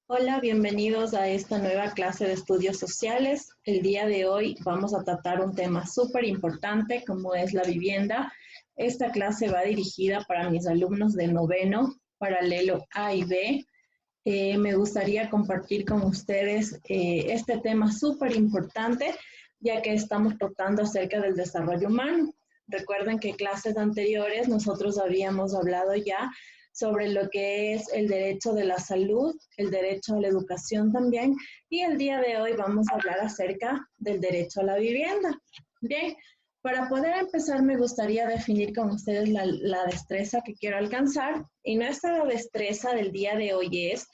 Hola, bienvenidos a esta nueva clase de estudios sociales. El día de hoy vamos a tratar un tema súper importante como es la vivienda. Esta clase va dirigida para mis alumnos de noveno, paralelo A y B. Me gustaría compartir con ustedes este tema súper importante, ya que estamos tratando acerca del desarrollo humano. Recuerden que clases anteriores nosotros habíamos hablado ya sobre lo que es el derecho de la salud, el derecho a la educación también, y el día de hoy vamos a hablar acerca del derecho a la vivienda. Bien, para poder empezar me gustaría definir con ustedes la destreza que quiero alcanzar, y nuestra destreza del día de hoy es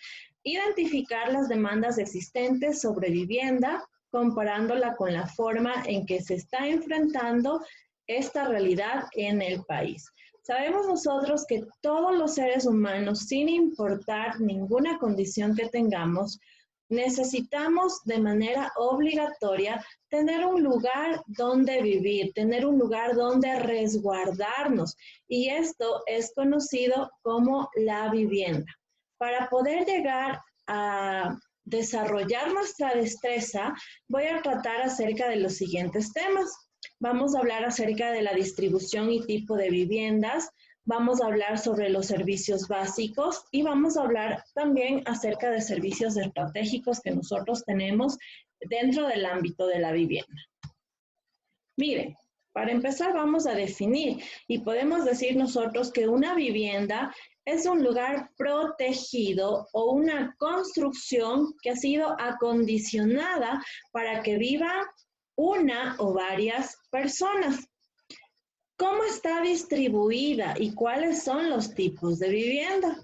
identificar las demandas existentes sobre vivienda, comparándola con la forma en que se está enfrentando esta realidad en el país. Sabemos nosotros que todos los seres humanos, sin importar ninguna condición que tengamos, necesitamos de manera obligatoria tener un lugar donde vivir, tener un lugar donde resguardarnos. Y esto es conocido como la vivienda. Para poder llegar a desarrollar nuestra destreza, voy a tratar acerca de los siguientes temas. Vamos a hablar acerca de la distribución y tipo de viviendas, vamos a hablar sobre los servicios básicos y vamos a hablar también acerca de servicios estratégicos que nosotros tenemos dentro del ámbito de la vivienda. Miren, para empezar vamos a definir y podemos decir nosotros que una vivienda es un lugar protegido o una construcción que ha sido acondicionada para que viva una o varias personas. ¿Cómo está distribuida y cuáles son los tipos de vivienda?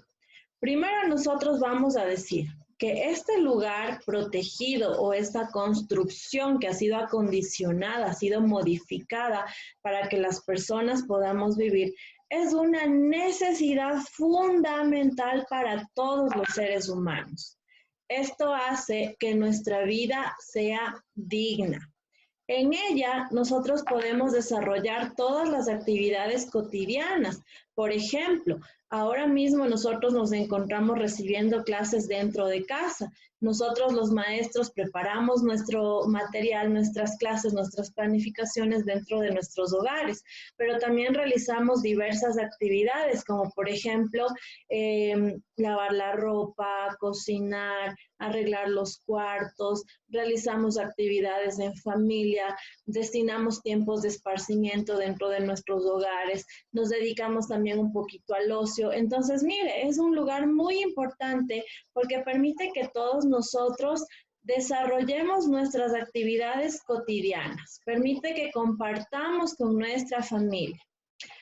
Primero nosotros vamos a decir que este lugar protegido o esta construcción que ha sido acondicionada, ha sido modificada para que las personas podamos vivir, es una necesidad fundamental para todos los seres humanos. Esto hace que nuestra vida sea digna. En ella nosotros podemos desarrollar todas las actividades cotidianas. Por ejemplo, ahora mismo nosotros nos encontramos recibiendo clases dentro de casa. Nosotros los maestros preparamos nuestro material, nuestras clases, nuestras planificaciones dentro de nuestros hogares, pero también realizamos diversas actividades como por ejemplo lavar la ropa, cocinar, arreglar los cuartos, realizamos actividades en familia, destinamos tiempos de esparcimiento dentro de nuestros hogares, nos dedicamos también un poquito al ocio. Entonces, mire, es un lugar muy importante porque permite que todos nosotros desarrollemos nuestras actividades cotidianas, permite que compartamos con nuestra familia.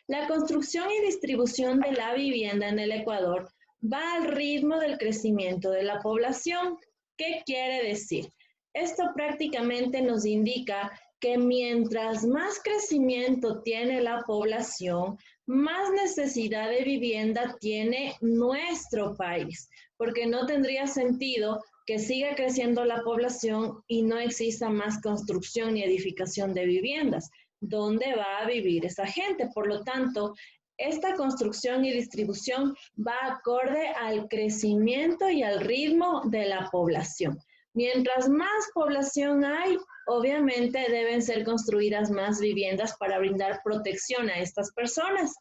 La construcción y distribución de la vivienda en el Ecuador va al ritmo del crecimiento de la población. ¿Qué quiere decir? Esto prácticamente nos indica que mientras más crecimiento tiene la población, más necesidad de vivienda tiene nuestro país, porque no tendría sentido que siga creciendo la población y no exista más construcción ni edificación de viviendas. ¿Dónde va a vivir esa gente? Por lo tanto, esta construcción y distribución va acorde al crecimiento y al ritmo de la población. Mientras más población hay, obviamente deben ser construidas más viviendas para brindar protección a estas personas.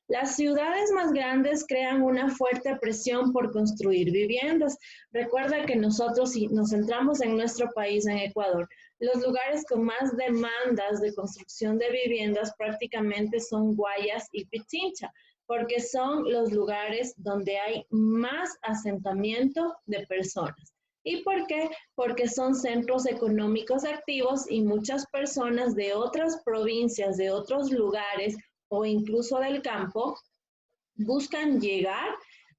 Las ciudades más grandes crean una fuerte presión por construir viviendas. Recuerda que nosotros, si nos centramos en nuestro país, en Ecuador, los lugares con más demandas de construcción de viviendas prácticamente son Guayas y Pichincha, porque son los lugares donde hay más asentamiento de personas. ¿Y por qué? Porque son centros económicos activos y muchas personas de otras provincias, de otros lugares o incluso del campo, buscan llegar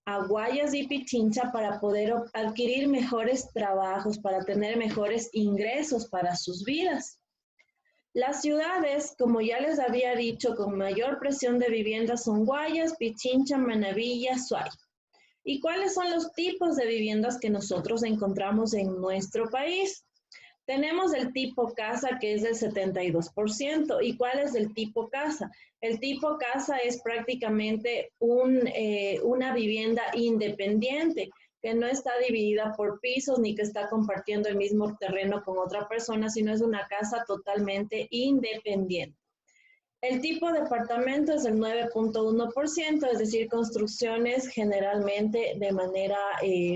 a Guayas y Pichincha para poder adquirir mejores trabajos, para tener mejores ingresos para sus vidas. Las ciudades, como ya les había dicho, con mayor presión de viviendas son Guayas, Pichincha, Manabí y Azuay. ¿Y cuáles son los tipos de viviendas que nosotros encontramos en nuestro país? Tenemos el tipo casa, que es del 72%. ¿Y cuál es el tipo casa? El tipo casa es prácticamente una vivienda independiente que no está dividida por pisos ni que está compartiendo el mismo terreno con otra persona, sino es una casa totalmente independiente. El tipo de departamento es el 9.1%, es decir, construcciones generalmente de manera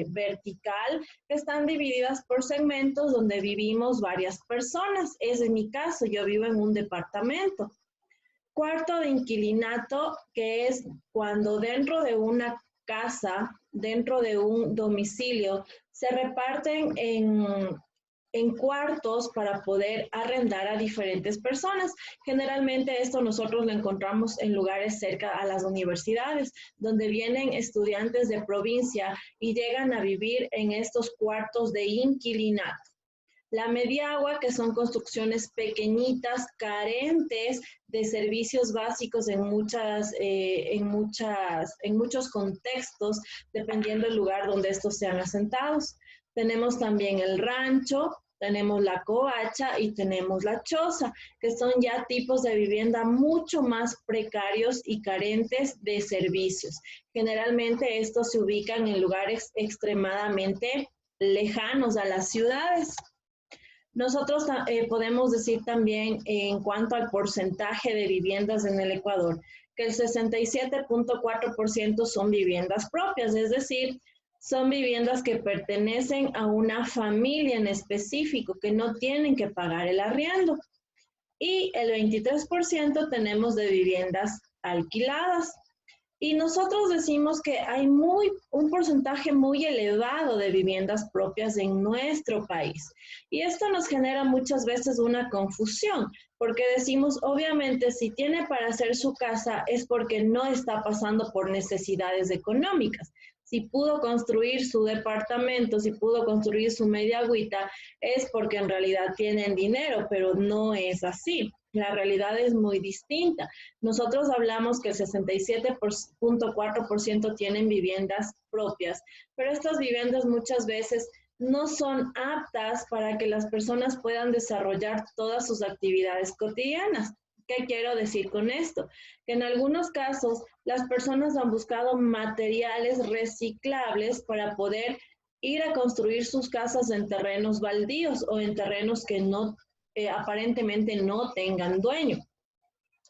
vertical, que están divididas por segmentos donde vivimos varias personas. Es en mi caso, yo vivo en un departamento. Cuarto de inquilinato, que es cuando dentro de una casa, dentro de un domicilio, se reparten en cuartos para poder arrendar a diferentes personas. Generalmente esto nosotros lo encontramos en lugares cerca a las universidades, donde vienen estudiantes de provincia y llegan a vivir en estos cuartos de inquilinato. La mediagua, que son construcciones pequeñitas, carentes de servicios básicos en muchos contextos, dependiendo del lugar donde estos sean asentados. Tenemos también el rancho, tenemos la covacha y tenemos la choza, que son ya tipos de vivienda mucho más precarios y carentes de servicios. Generalmente estos se ubican en lugares extremadamente lejanos a las ciudades. Nosotros podemos decir también en cuanto al porcentaje de viviendas en el Ecuador, que el 67.4% son viviendas propias, es decir, son viviendas que pertenecen a una familia en específico, que no tienen que pagar el arriendo. Y el 23% tenemos de viviendas alquiladas. Y nosotros decimos que hay un porcentaje muy elevado de viviendas propias en nuestro país. Y esto nos genera muchas veces una confusión, porque decimos, obviamente, si tiene para hacer su casa es porque no está pasando por necesidades económicas. Si pudo construir su departamento, si pudo construir su media agüita, es porque en realidad tienen dinero, pero no es así. La realidad es muy distinta. Nosotros hablamos que el 67.4% tienen viviendas propias, pero estas viviendas muchas veces no son aptas para que las personas puedan desarrollar todas sus actividades cotidianas. ¿Qué quiero decir con esto? Que en algunos casos las personas han buscado materiales reciclables para poder ir a construir sus casas en terrenos baldíos o en terrenos que aparentemente no tengan dueño.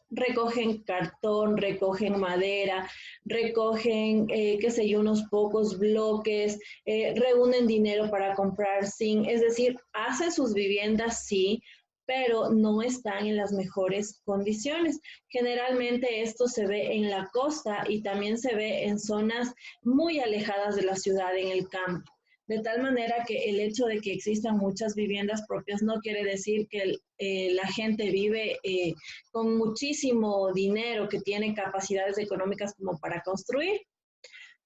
Recogen cartón, recogen madera, recogen, qué sé yo, unos pocos bloques, reúnen dinero para comprar zinc, es decir, hacen sus viviendas, sí, pero no están en las mejores condiciones. Generalmente esto se ve en la costa y también se ve en zonas muy alejadas de la ciudad, en el campo. De tal manera que el hecho de que existan muchas viviendas propias no quiere decir que la gente vive con muchísimo dinero, que tiene capacidades económicas como para construir.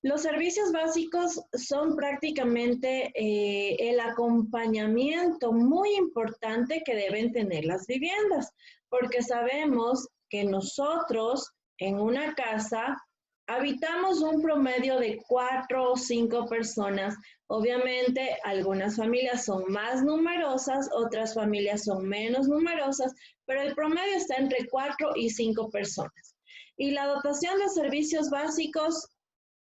Los servicios básicos son prácticamente el acompañamiento muy importante que deben tener las viviendas, porque sabemos que nosotros en una casa habitamos un promedio de 4 o 5 personas. Obviamente, algunas familias son más numerosas, otras familias son menos numerosas, pero el promedio está entre 4 y 5 personas. Y la dotación de servicios básicos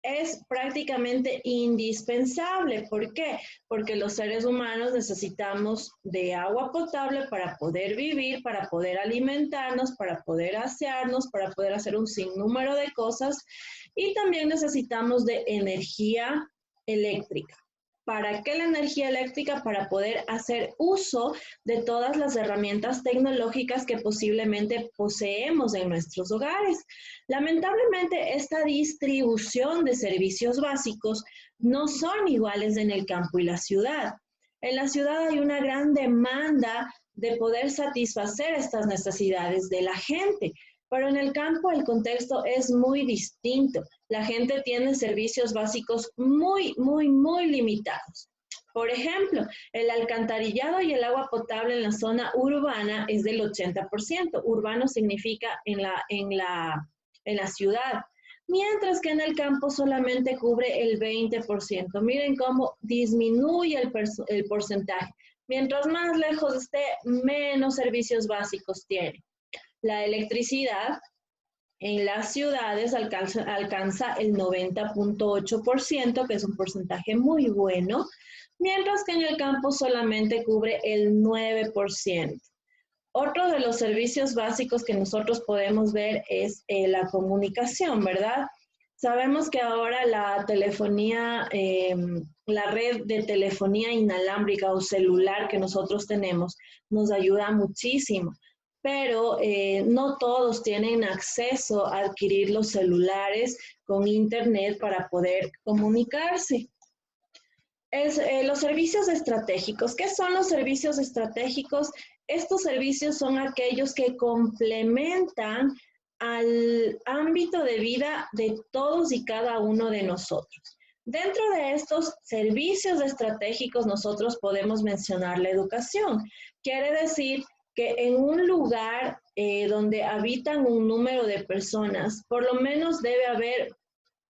es prácticamente indispensable. ¿Por qué? Porque los seres humanos necesitamos de agua potable para poder vivir, para poder alimentarnos, para poder asearnos, para poder hacer un sinnúmero de cosas, y también necesitamos de energía eléctrica. ¿Para qué la energía eléctrica? Para poder hacer uso de todas las herramientas tecnológicas que posiblemente poseemos en nuestros hogares. Lamentablemente, esta distribución de servicios básicos no son iguales en el campo y la ciudad. En la ciudad hay una gran demanda de poder satisfacer estas necesidades de la gente, pero en el campo el contexto es muy distinto. La gente tiene servicios básicos muy limitados. Por ejemplo, el alcantarillado y el agua potable en la zona urbana es del 80%. Urbano significa en la ciudad, mientras que en el campo solamente cubre el 20%. Miren cómo disminuye el porcentaje. Mientras más lejos esté, menos servicios básicos tiene. La electricidad En las ciudades alcanza el 90.8%, que es un porcentaje muy bueno, mientras que en el campo solamente cubre el 9%. Otro de los servicios básicos que nosotros podemos ver es la comunicación, ¿verdad? Sabemos que ahora la telefonía, la red de telefonía inalámbrica o celular que nosotros tenemos nos ayuda muchísimo, pero no todos tienen acceso a adquirir los celulares con internet para poder comunicarse. Los servicios estratégicos. ¿Qué son los servicios estratégicos? Estos servicios son aquellos que complementan al ámbito de vida de todos y cada uno de nosotros. Dentro de estos servicios estratégicos nosotros podemos mencionar la educación. Quiere decir que en un lugar donde habitan un número de personas, por lo menos debe haber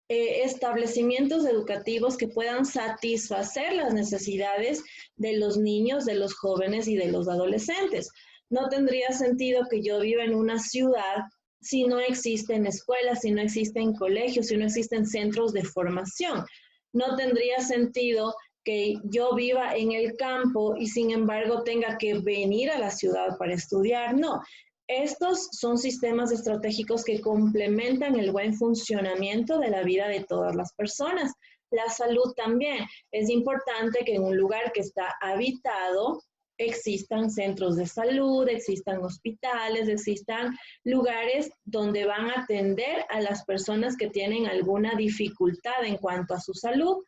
establecimientos educativos que puedan satisfacer las necesidades de los niños, de los jóvenes y de los adolescentes. No tendría sentido que yo viva en una ciudad si no existen escuelas, si no existen colegios, si no existen centros de formación. No tendría sentido que yo viva en el campo y sin embargo tenga que venir a la ciudad para estudiar. No, estos son sistemas estratégicos que complementan el buen funcionamiento de la vida de todas las personas. La salud también. Es importante que en un lugar que está habitado existan centros de salud, existan hospitales, existan lugares donde van a atender a las personas que tienen alguna dificultad en cuanto a su salud.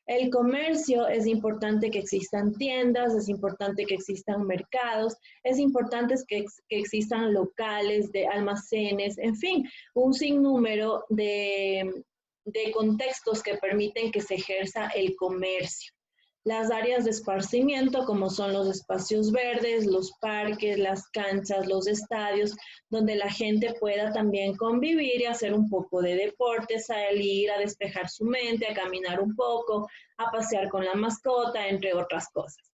El comercio, es importante que existan tiendas, es importante que existan mercados, es importante que existan locales de almacenes, en fin, un sinnúmero de contextos que permiten que se ejerza el comercio. Las áreas de esparcimiento, como son los espacios verdes, los parques, las canchas, los estadios, donde la gente pueda también convivir y hacer un poco de deporte, salir a despejar su mente, a caminar un poco, a pasear con la mascota, entre otras cosas.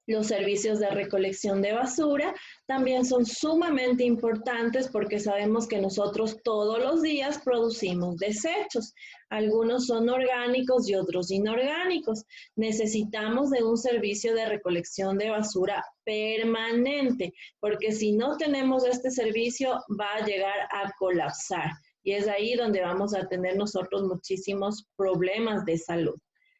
Los servicios de recolección de basura también son sumamente importantes porque sabemos que nosotros todos los días producimos desechos. Algunos son orgánicos y otros inorgánicos. Necesitamos de un servicio de recolección de basura permanente porque si no tenemos este servicio va a llegar a colapsar. Y es ahí donde vamos a tener nosotros muchísimos problemas de salud.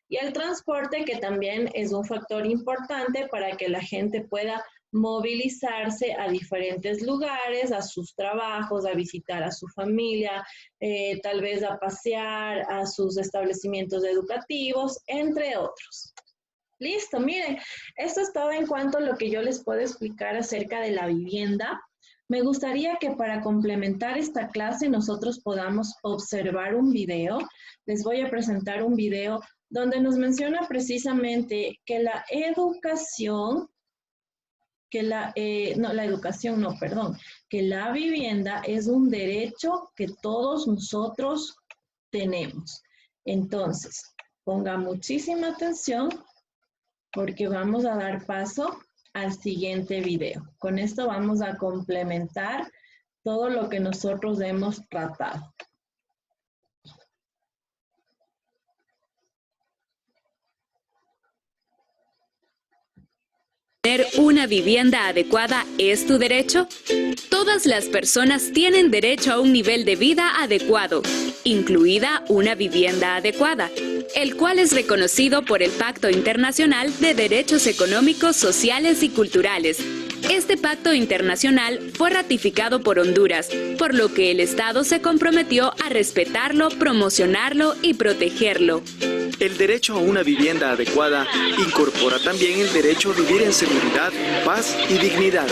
Y el transporte, que también es un factor importante para que la gente pueda movilizarse a diferentes lugares, a sus trabajos, a visitar a su familia, tal vez a pasear, a sus establecimientos educativos, entre otros. Listo, miren, esto es todo en cuanto a lo que yo les puedo explicar acerca de la vivienda. Me gustaría que para complementar esta clase nosotros podamos observar un video. Les voy a presentar un video donde nos menciona precisamente que la educación, que la vivienda es un derecho que todos nosotros tenemos. Entonces, ponga muchísima atención porque vamos a dar paso al siguiente video. Con esto vamos a complementar todo lo que nosotros hemos tratado. ¿Tener una vivienda adecuada es tu derecho? Todas las personas tienen derecho a un nivel de vida adecuado, incluida una vivienda adecuada, el cual es reconocido por el Pacto Internacional de Derechos Económicos, Sociales y Culturales. Este pacto internacional fue ratificado por Honduras, por lo que el Estado se comprometió a respetarlo, promocionarlo y protegerlo. El derecho a una vivienda adecuada incorpora también el derecho a vivir en seguridad, paz y dignidad,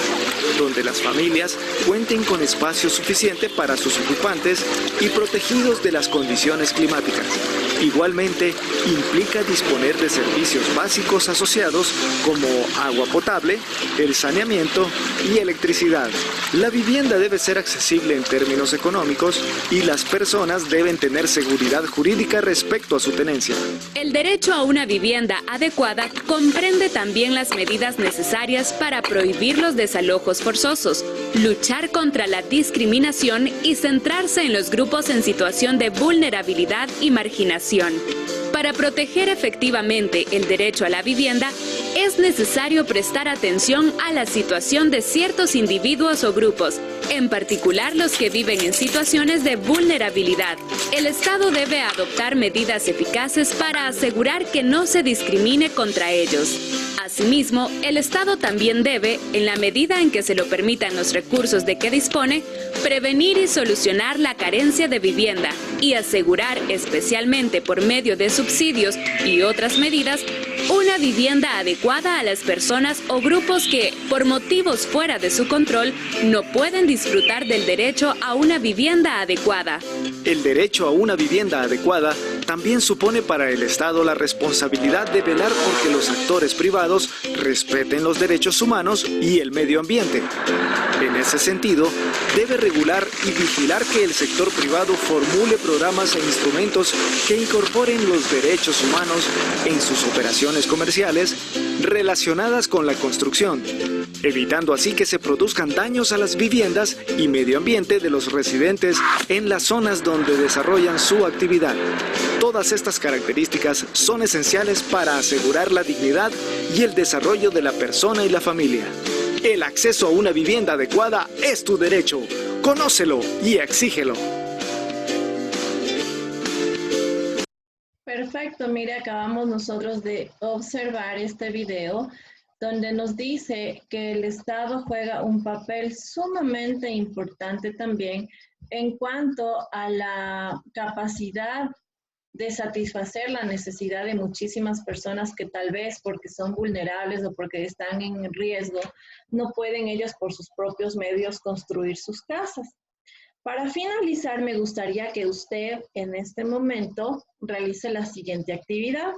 donde las familias cuenten con espacio suficiente para sus ocupantes y protegidos de las condiciones climáticas. Igualmente, implica disponer de servicios básicos asociados como agua potable, el saneamiento y electricidad. La vivienda debe ser accesible en términos económicos y las personas deben tener seguridad jurídica respecto a su tenencia. El derecho a una vivienda adecuada comprende también las medidas necesarias para prohibir los desalojos forzosos, luchar contra la discriminación y centrarse en los grupos en situación de vulnerabilidad y marginación. Para proteger efectivamente el derecho a la vivienda, es necesario prestar atención a la situación de ciertos individuos o grupos, en particular los que viven en situaciones de vulnerabilidad. El Estado debe adoptar medidas eficaces para asegurar que no se discrimine contra ellos. Asimismo, el Estado también debe, en la medida en que se lo permitan los recursos de que dispone, prevenir y solucionar la carencia de vivienda y asegurar, especialmente por medio de subsidios y otras medidas, una vivienda adecuada a las personas o grupos que, por motivos fuera de su control, no pueden disfrutar del derecho a una vivienda adecuada. El derecho a una vivienda adecuada también supone para el Estado la responsabilidad de velar por que los actores privados respeten los derechos humanos y el medio ambiente. En ese sentido, debe regular y vigilar que el sector privado formule programas e instrumentos que incorporen los derechos humanos en sus operaciones comerciales relacionadas con la construcción, evitando así que se produzcan daños a las viviendas y medio ambiente de los residentes en las zonas donde desarrollan su actividad. Todas estas características son esenciales para asegurar la dignidad y el desarrollo de la persona y la familia. El acceso a una vivienda adecuada es tu derecho. Conócelo y exígelo. Perfecto, mire, acabamos nosotros de observar este video donde nos dice que el Estado juega un papel sumamente importante también en cuanto a la capacidad de satisfacer la necesidad de muchísimas personas que tal vez porque son vulnerables o porque están en riesgo, no pueden ellos por sus propios medios construir sus casas. Para finalizar, me gustaría que usted en este momento realice la siguiente actividad.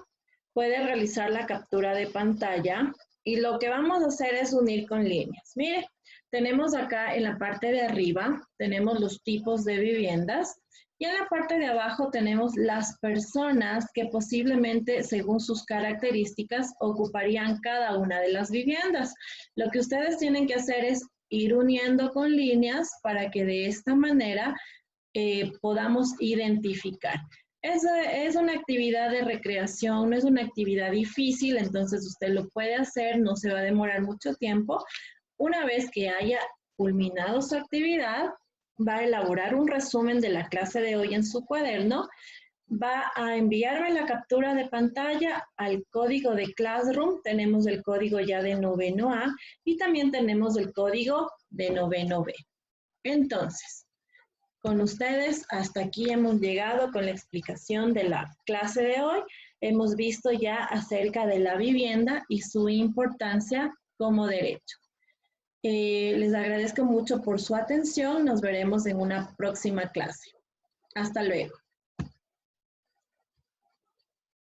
Puede realizar la captura de pantalla y lo que vamos a hacer es unir con líneas. Mire, tenemos acá en la parte de arriba, tenemos los tipos de viviendas y en la parte de abajo tenemos las personas que posiblemente, según sus características, ocuparían cada una de las viviendas. Lo que ustedes tienen que hacer es ir uniendo con líneas para que de esta manera podamos identificar. Es una actividad de recreación, no es una actividad difícil, entonces usted lo puede hacer, no se va a demorar mucho tiempo. Una vez que haya culminado su actividad, va a elaborar un resumen de la clase de hoy en su cuaderno, va a enviarme la captura de pantalla al código de Classroom. Tenemos el código ya de noveno A y también tenemos el código de noveno B. Entonces, con ustedes hasta aquí hemos llegado con la explicación de la clase de hoy. Hemos visto ya acerca de la vivienda y su importancia como derecho. Les agradezco mucho por su atención. Nos veremos en una próxima clase. Hasta luego.